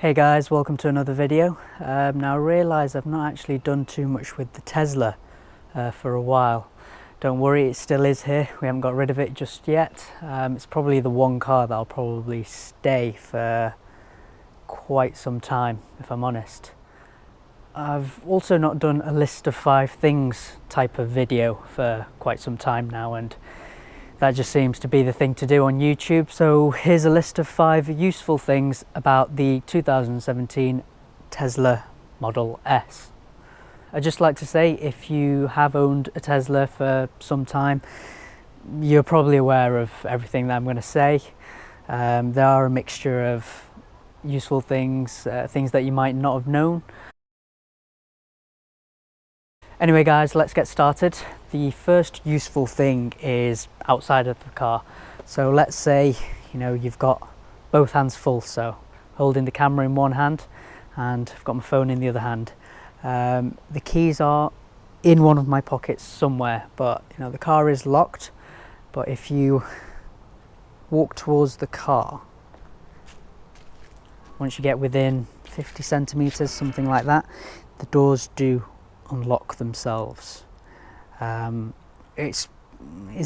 Hey guys, welcome to another video. Now I realise I've not actually done too much with the Tesla for a while. Don't worry, it still is here. We haven't got rid of it just yet. It's probably the one car that I'll probably stay for quite some time, if I'm honest. I've also not done a list of 5 things type of video for quite some time now, and that just seems to be the thing to do on YouTube. So here's a list of 5 useful things about the 2017 Tesla Model S. I'd just like to say, if you have owned a Tesla for some time, you're probably aware of everything that I'm going to say. There are a mixture of useful things, things that you might not have known. Anyway guys, let's get started. The first useful thing is outside of the car. So let's say, you've got both hands full, so holding the camera in one hand and I've got my phone in the other hand. The keys are in one of my pockets somewhere, but the car is locked. But if you walk towards the car, once you get within 50 centimeters, something like that, the doors do unlock themselves. Is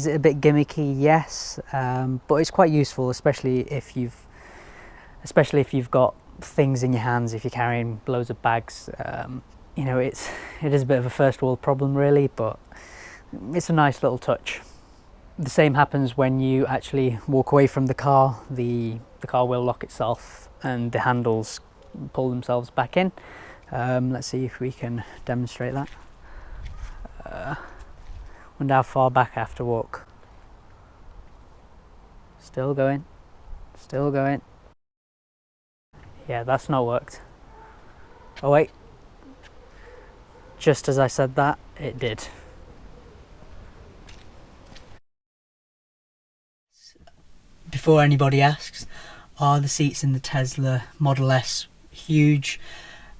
it a bit gimmicky? Yes, but it's quite useful, especially if you've got things in your hands, if you're carrying loads of bags. It is a bit of a first world problem really, but it's a nice little touch. The same happens when you actually walk away from the car. The car will lock itself and the handles pull themselves back in. Let's see if we can demonstrate that. Wonder how far back I have to walk. Still going, still going. Yeah, that's not worked. Oh wait, just as I said that, it did. Before anybody asks, are the seats in the Tesla Model S huge?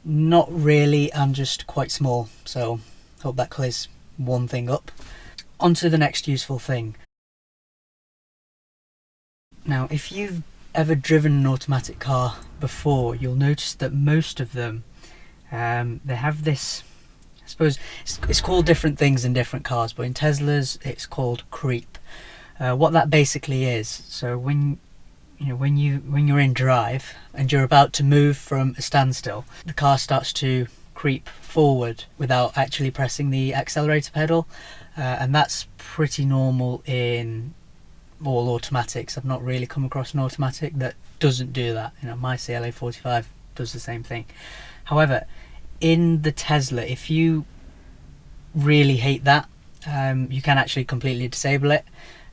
Not really, I'm just quite small, so hope that clears one thing up. On to the next useful thing. Now, if you've ever driven an automatic car before, you'll notice that most of them, they have this, I suppose, it's called different things in different cars, but in Teslas it's called creep. What that basically is, so when you're in drive and you're about to move from a standstill, the car starts to creep forward without actually pressing the accelerator pedal, and that's pretty normal in all automatics. I've not really come across an automatic that doesn't do that. My CLA 45 does the same thing. However, in the Tesla, if you really hate that, you can actually completely disable it.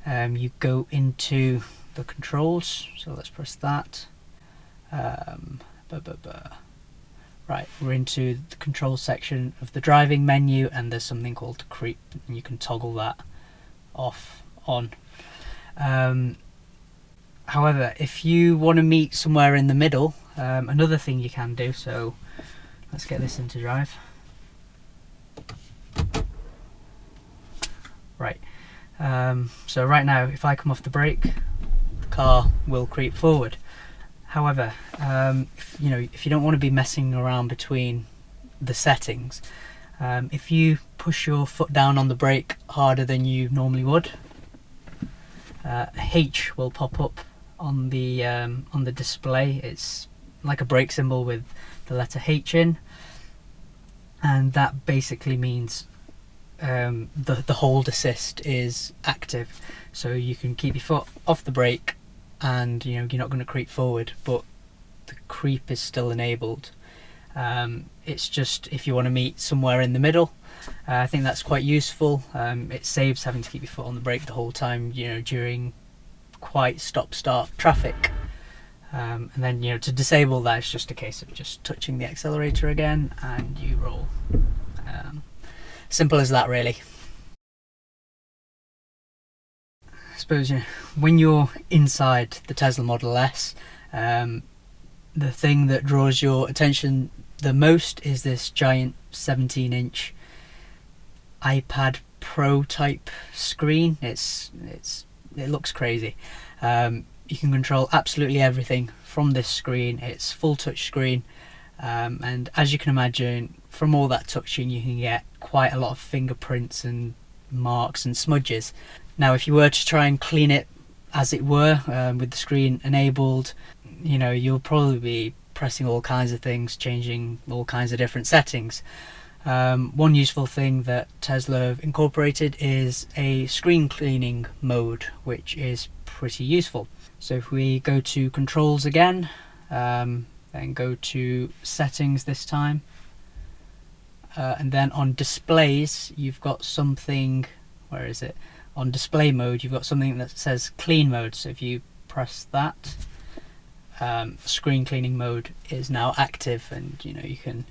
You go into the controls, so let's press that. Right, we're into the control section of the driving menu, and there's something called creep, and you can toggle that off, on. However, if you want to meet somewhere in the middle, another thing you can do, so let's get this into drive. Right, so right now if I come off the brake, car will creep forward. However, if you don't want to be messing around between the settings, if you push your foot down on the brake harder than you normally would, H will pop up on the display. It's like a brake symbol with the letter H in, and that basically means the hold assist is active, so you can keep your foot off the brake and you're not going to creep forward, but the creep is still enabled. It's just if you want to meet somewhere in the middle, I think that's quite useful. It saves having to keep your foot on the brake the whole time, during quite stop-start traffic. And then to disable that, it's just a case of just touching the accelerator again and you roll. Simple as that really. I suppose when you're inside the Tesla Model S, the thing that draws your attention the most is this giant 17-inch iPad Pro type screen. It looks crazy. you can control absolutely everything from this screen. It's full touch screen, and as you can imagine, from all that touching you can get quite a lot of fingerprints and marks and smudges. Now if you were to try and clean it as it were, with the screen enabled, you know, you'll probably be pressing all kinds of things, changing all kinds of different settings. One useful thing that Tesla have incorporated is a screen cleaning mode, which is pretty useful. So if we go to controls again, then go to settings this time, and then on displays you've got something, where is it? On display mode you've got something that says clean mode. So if you press that, screen cleaning mode is now active, and you know, you can,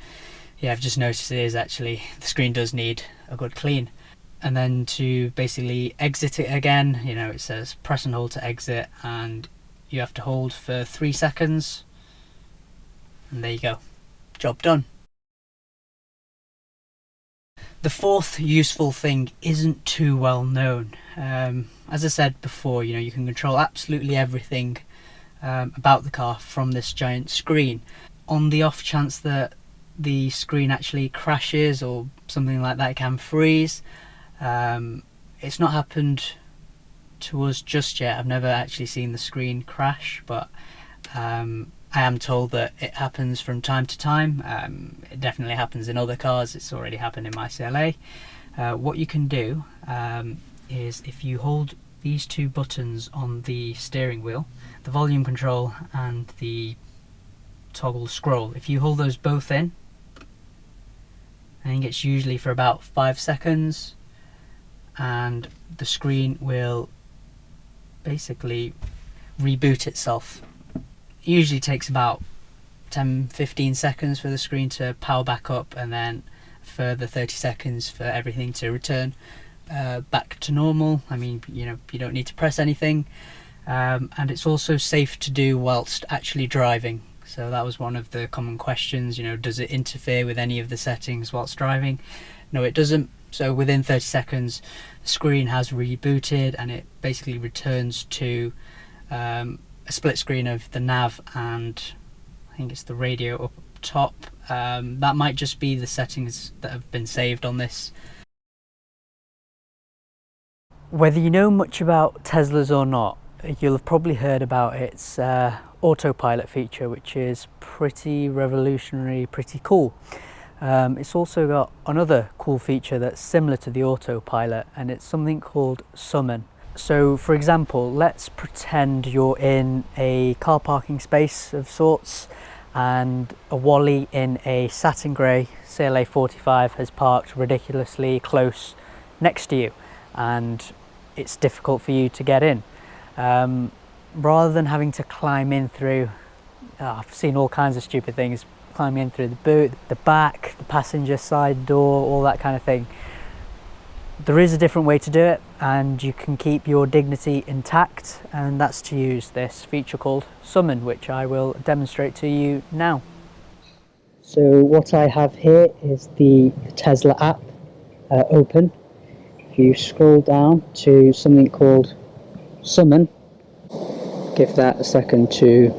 yeah, I've just noticed it is actually, the screen does need a good clean. And then to basically exit it again, you know, it says press and hold to exit, and you have to hold for 3 seconds, and there you go, job done. The fourth useful thing isn't too well known. As I said before, you know, you can control absolutely everything about the car from this giant screen. On the off chance that the screen actually crashes or something like that, it can freeze. It's not happened to us just yet. I've never actually seen the screen crash, but I am told that it happens from time to time. It definitely happens in other cars. It's already happened in my CLA. What you can do is, if you hold these two buttons on the steering wheel, the volume control and the toggle scroll, if you hold those both in, I think it's usually for about 5 seconds, and the screen will basically reboot itself. It usually takes about 10-15 seconds for the screen to power back up, and then a further 30 seconds for everything to return back to normal. I mean, you know, you don't need to press anything, and it's also safe to do whilst actually driving. So that was one of the common questions, you know, does it interfere with any of the settings whilst driving? No, it doesn't. So within 30 seconds the screen has rebooted, and it basically returns to a split screen of the nav and I think it's the radio up top. That might just be the settings that have been saved on this. Whether you know much about Teslas or not, you'll have probably heard about its autopilot feature, which is pretty revolutionary, pretty cool. It's also got another cool feature that's similar to the autopilot, and it's something called summon. So for example, let's pretend you're in a car parking space of sorts, and a Wally in a satin grey CLA 45 has parked ridiculously close next to you, and it's difficult for you to get in. Rather than having to climb in through, I've seen all kinds of stupid things, climbing in through the boot, the back, the passenger side door, all that kind of thing. There is a different way to do it, and you can keep your dignity intact, and that's to use this feature called Summon, which I will demonstrate to you now. So what I have here is the Tesla app open. If you scroll down to something called Summon, give that a second to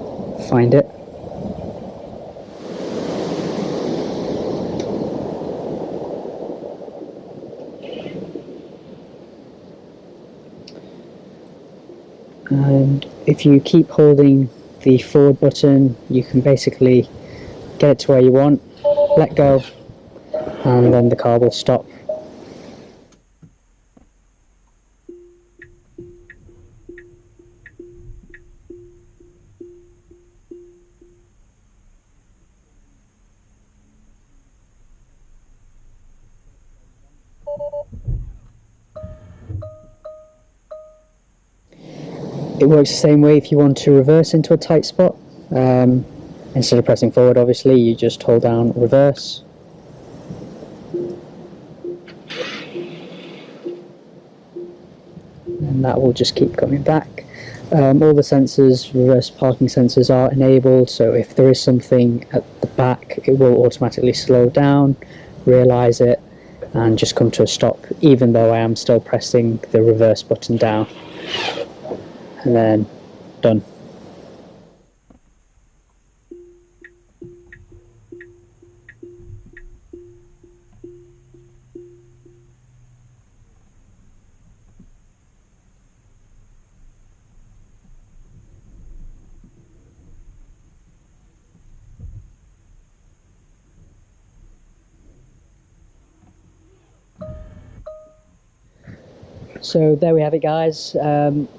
find it. And if you keep holding the forward button, you can basically get it to where you want, let go, and then the car will stop. It works the same way if you want to reverse into a tight spot. Instead of pressing forward, obviously, you just hold down reverse. And that will just keep coming back. All the sensors, reverse parking sensors, are enabled, so if there is something at the back, it will automatically slow down, realise it, and just come to a stop, even though I am still pressing the reverse button down. And then done. So there we have it, guys.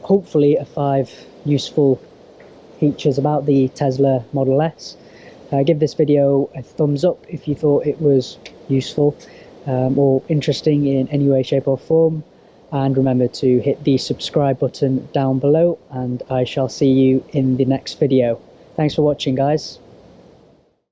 Hopefully 5 useful features about the Tesla Model S. Give this video a thumbs up if you thought it was useful or interesting in any way, shape or form, and remember to hit the subscribe button down below, and I shall see you in the next video. Thanks for watching, guys.